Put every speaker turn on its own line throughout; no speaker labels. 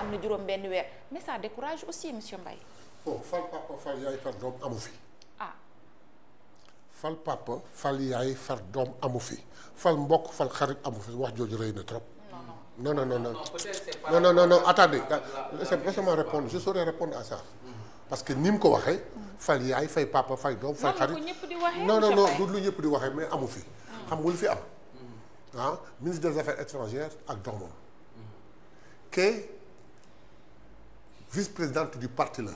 am na juróom benn weer mais ça décourage aussi monsieur Mbaye.
bon fal papa fal yaay far doom amu fi.
ah.
fal papa fal yaay far doom amu fi fal mbokk fal xarit amu fi wax jooju rëy na trop. non non non non non non non attendez laissez-moi répondre je saurais répondre à ça parce que ni mu ko waxee fal yaay fay papa fay doom fay xarit non non non du lu ñëpp di waxee mais amu fi xam nga lu fi am ah ministre des affaires étrangères ak doomam ke vice-présidente du parti la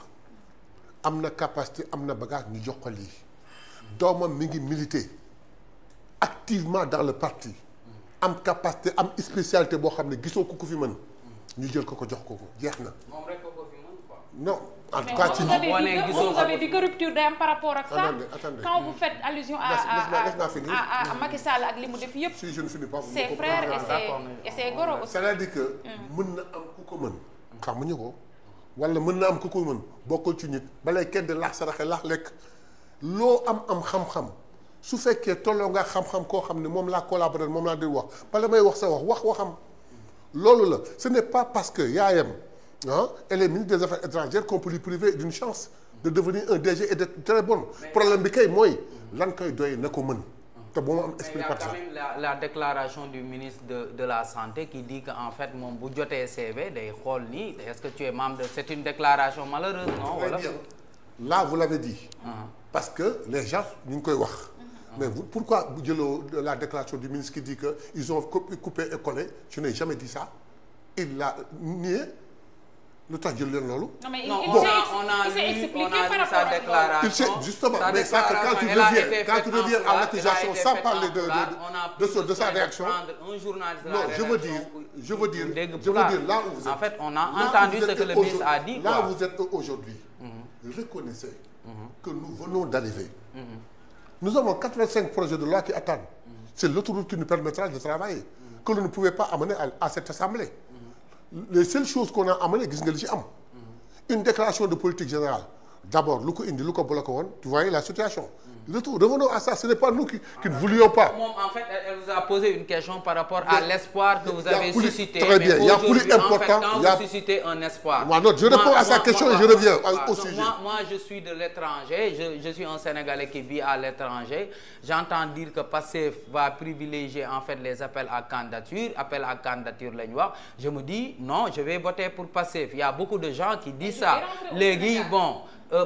am na capacité am na bagage ñu jox ko lii doomam mi ngi militer activement dans le parti am capacité am spécialité boo xam ne gisoo ko fi mën ñu jël ko jox ko jeex na.
moom rek ko fi mën quoi.
non en tout cas ci
vous avez dit que rupture day am par rapport ak ça.
attendez
quand vous faites allusion à Macky Sall ak li mu def yëpp.
si je ne finis pas
ses frères et ses goro aussi.
c'est-à-dire que mën na am ku ko mën. xamuñu ko wala mën na am ku ko mën bokkul ci nit balay kenn de laax saraxe laax lekk loo am xam-xam. su fekkee tolloo nga xam-xam koo xam ne moom laa collaboré moom laa di wax bala may wax sa waxam loolu la ce n'est pas parce que yaayam elle est ministre des affaires étrangères qu'on peut lui priver d'une chance de devenir un DG et d'être très bonne problème bi kay mooy lan koy doy na ko mën te bu ma am esprit partisan.
mais il y a quand même la déclaration du ministre de la santé qui dit que en fait moom bu jotee CV day xool nii est-ce que tu es membre de c'est une déclaration malheureuse non wala.
là vous l'avez dit. parce que les gens ñu ngi koy wax. mais pourquoi bu jëloo la déclaration du ministre qui dit que ils ont coupé et collé je n'ai jamais dit ça il l'a nié lu tax jël leen loolu.
non mais
il s'est expliqué par rapport à sa déclaration.
Justement mais ça que quand tu reviens à l'accusation sans parler de sa réaction. non je veux dire là où vous êtes.
en fait on a entendu ce que le ministre a dit quoi.
là où vous êtes aujourd'hui. reconnaissez que nous venons d'arriver. Nous avons 85 projets de loi qui attendent. C'est l'autoroute qui nous permettra de travailler. Que l'on ne pouvait pas amener à cette assemblée. Les seules choses qu'on a amenées, gis nga li ci am. Une déclaration de politique générale. D'abord, lu ko indi lu ko bloqué woon, tu voyais la situation. Revenons à ça, ce n'est pas nous qui ne voulions pas.
En fait, elle vous a posé une question par rapport à l'espoir que vous avez suscité.
Très bien, il y a plus important.
En fait, quand vous suscitez un espoir.
Je réponds à sa question et je reviens au sujet.
Moi, je suis de l'étranger, je suis un Sénégalais qui vit à l'étranger. J'entends dire que Pastef va privilégier en fait les appels à candidature, la ñu wax. Je me dis non, je vais voter pour Pastef. Il y a beaucoup de gens qui disent ça. Léegi bon.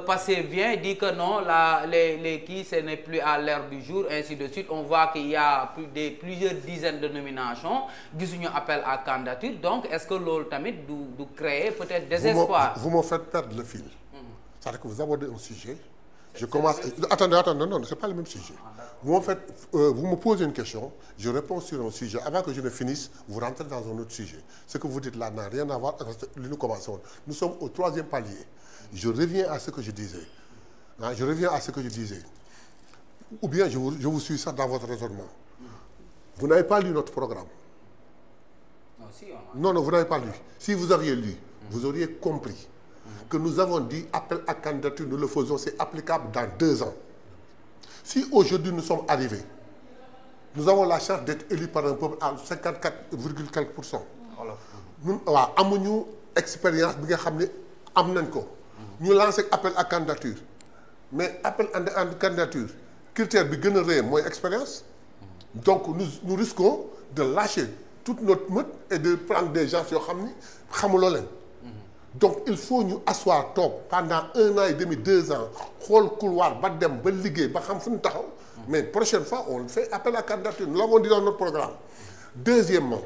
Pastef vient dit que non les kii ce n'est plus à l'heure du jour ainsi de suite on voit qu'il y a plusieurs dizaines de nominations gisuñu appel à candidature donc est-ce que loolu tamit du créer peut-être désespoir.
Vous me faites perdre le fil. C'est-à-dire que vous abordez un sujet. Je commence. Attendez, non, c'est pas le même sujet. Vous me posez une question, je réponds sur un sujet. Avant que je ne finisse, vous rentrez dans un autre sujet. Ce que vous dites là n'a rien à voir avec ce que nous commençons. Nous sommes au 3e palier. Je reviens à ce que je disais. Ou bien je vous suis ça dans votre raisonnement. Vous n'avez pas lu notre programme. Non, vous n'avez pas lu. Si vous aviez lu, vous auriez compris que nous avons dit appel à candidature, nous le faisons, c'est applicable dans 2 ans. Si aujourd'hui nous sommes arrivés, nous avons la chance d'être élus par un peuple à 54,4%. Nous avons expérience bi nga xam ne am nañ ko. ñu lancé appel à candidature mais appel à candidature critère bi gën a rëy mooy expérience. Donc nous risquons de lâcher toute notre meute et de prendre des gens yoo xam ni xamuloo leen. Donc il faut ñu asseoir toog pendant 1 an et demi 2 ans xool couloir ba dem ba liggéey ba xam fu ñu taxaw. Mais prochaine fois on fait appel à candidature nous l'avons dit dans notre programme. Deuxièmement,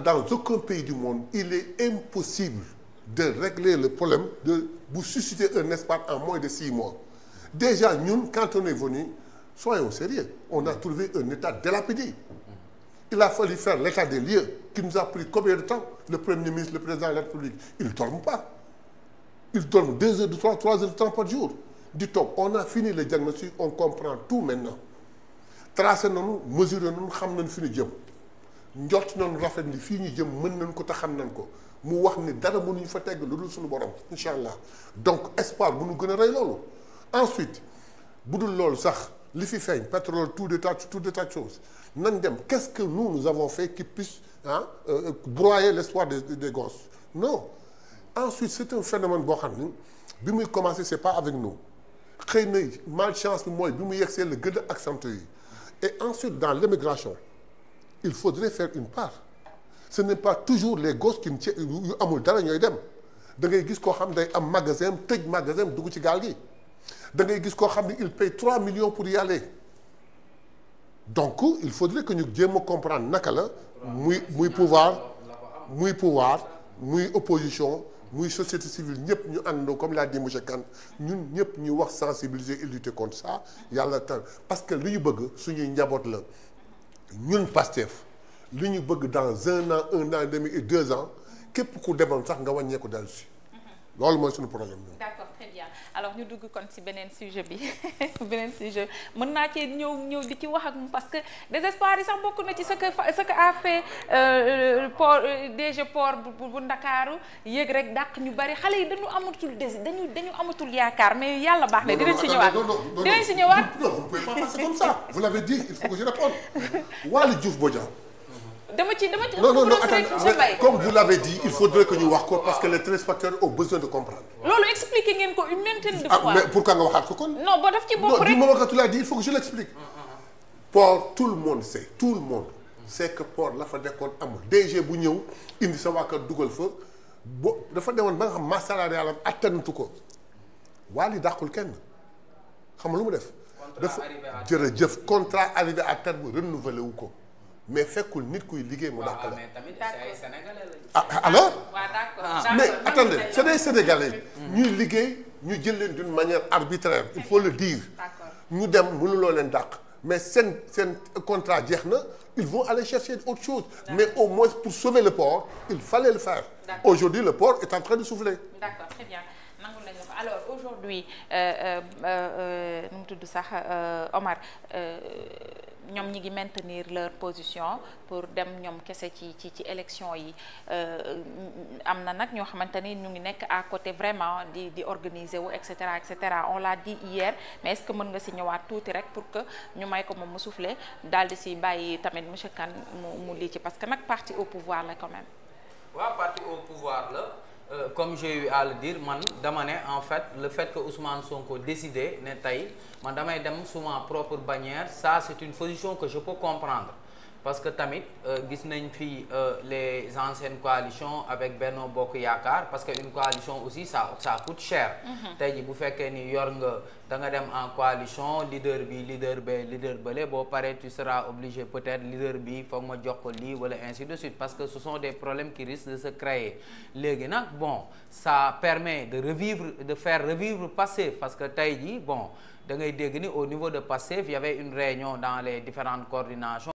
dans aucun pays du monde il est impossible de régler le problème de vous susciter un espoir en moins de 6 mois. Déjà ñun quand on est venu soyons sérieux on a trouvé un état dilapidé. Il a fallu faire l'état des lieux qui nous a pris combien de temps? Le Premier ministre, le président de la République, ils ne dorment pas. Ils dorment 2 heures de temps, 3 heures de temps par jour. Dit-on, on a fini le diagnostic, on comprend tout maintenant. Tracé nañu, mesuré nañu, xam nañu fi ñu jëm. Njort nañu rafet ni fii ñu jëm mën nañu ko te xam nañu ko. Mu wax ni dara mënuñu fa tegg lu dul suñu borom incha allah donc espoir bu ñu gën a rey loolu. Ensuite bu dul loolu sax li fi feeñ pétrole tout de tas de choses nañ dem qu'est-ce que nous avons fait qui puisse broyer l'espoir des gosses non. Ensuite c'est un phénomène boo xam ni bi muy commencer c'est pas avec nous xëy na malchance bi mooy bi mu yegsee la gën a accentué yi et ensuite dans l'immigration il faudrait faire une part ce n'est pas toujours les gosses qui yu amul dara ñooy dem da ngay gis koo xam day am magasin tëj magasin dugg ci gaal gi da ngay gis koo xam ne il paye 3 millions pour y aller donc il faudrait que ñu jéem a comprendre naka la muy pouvoir muy opposition muy société civile ñëpp ñu àndandoo comme l'a dit monsieur Kane ñun ñëpp ñu wax sensibiliser et lutter contre ça yàlla tan parce que li ñu bëgg suñuy njaboot la ñun Pastef li ñu bëgg dans un an et demi et 2 ans képp ku demoon sax nga wàññeeku dellu si loolu mooy suñu problème ñun.
D'accord, très bien. Alors ñu dugg kon ci beneen sujet bi beneen sujet mën naa cee ñëw di ci wax ak moom parce que désespoir yi sax bokk na ci ce que a fait port DG port bu Ndakaaru yéeg rek dàq ñu bari xale yi dañu amatul yaakaar mais yàlla baax na dinañ ci ñëwaat dinañ ci ñëwaat.
Non, vous ne pouvez pas passer comme ça. Vous l'avez dit, il faut que je réponde. Waly Diouf Bodian.
dama ci
non attends comme vous l'avez dit il faudrait que ñu wax ko parce que les téléspectateurs ont besoin de comprendre.
loolu expliquer ngeen ko une vingtaine de fois.
mais pourquoi nga waxaat ko kon.
non boo def ci bopp rek
non du moment que tu l'as dit il faut que je l'explique. port tout le monde sait que port la fa nekkoon amul DG bu ñëw indi sa waa kër dugal fa bo dafa demoon ba nga xam masse salariale am attanatu ko Waly dàqul kenn xam nga lu mu def. dafa jërëjëf contrat arrivé à terme renouvelé wu ko. mais fekkul nit kuy liggéey mu dàq la.
mais tamit ay sénégalais
alors.
d'accord
mais attendez c'est des sénégalais. ñuy liggéey ñu jël leen d'une manière arbitraire il faut le dire. ñu dem mënuloo leen dàq mais seen contrat jeex na ils vont aller chercher autre chose. mais au moins pour sauver le port il fallait le faire. Aujourd'hui le port est en train de souffler.
D'accord, très bien. Alors aujourd'hui nu mu tudd sax Omar ñoom ñi ngi maintenir leur position pour dem ñoom kese ci élection yi am na nag ñoo xamante ni ñu ngi nekk à côté vraiment di organiser wu et cetera on l'a dit hier mais est-ce que mën nga si ñëwaat tuuti rek pour que ñu may ko moom mu souffler daal di si bàyyi tamit monsieur Kane mu lii ci parce que nag parti au pouvoir la quand même.
waaw parti au pouvoir la. Comme j'ai eu à le dire man dama ne en fait le fait que Ousmane Sonko décidé ne tey man damay dem sous ma propre bannière ça c'est une position que je peux comprendre parce que tamit gis nañ fi les anciennes coalitions avec Benno Bokk Yaakaar parce que une coalition aussi ça coûte cher. tey ji bu fekkee ni yor nga da nga dem en coalition leader bële boo paree tu seras obligé peut-être leader bi foog ma jox ko lii wala ainsi de suite parce que ce sont des problèmes qui risquent de se créer léegi nag bon ça permet de faire revivre Pastef parce que tey ji bon da ngay dégg ni au niveau de Pastef il y avait une réunion dans les différentes coordinations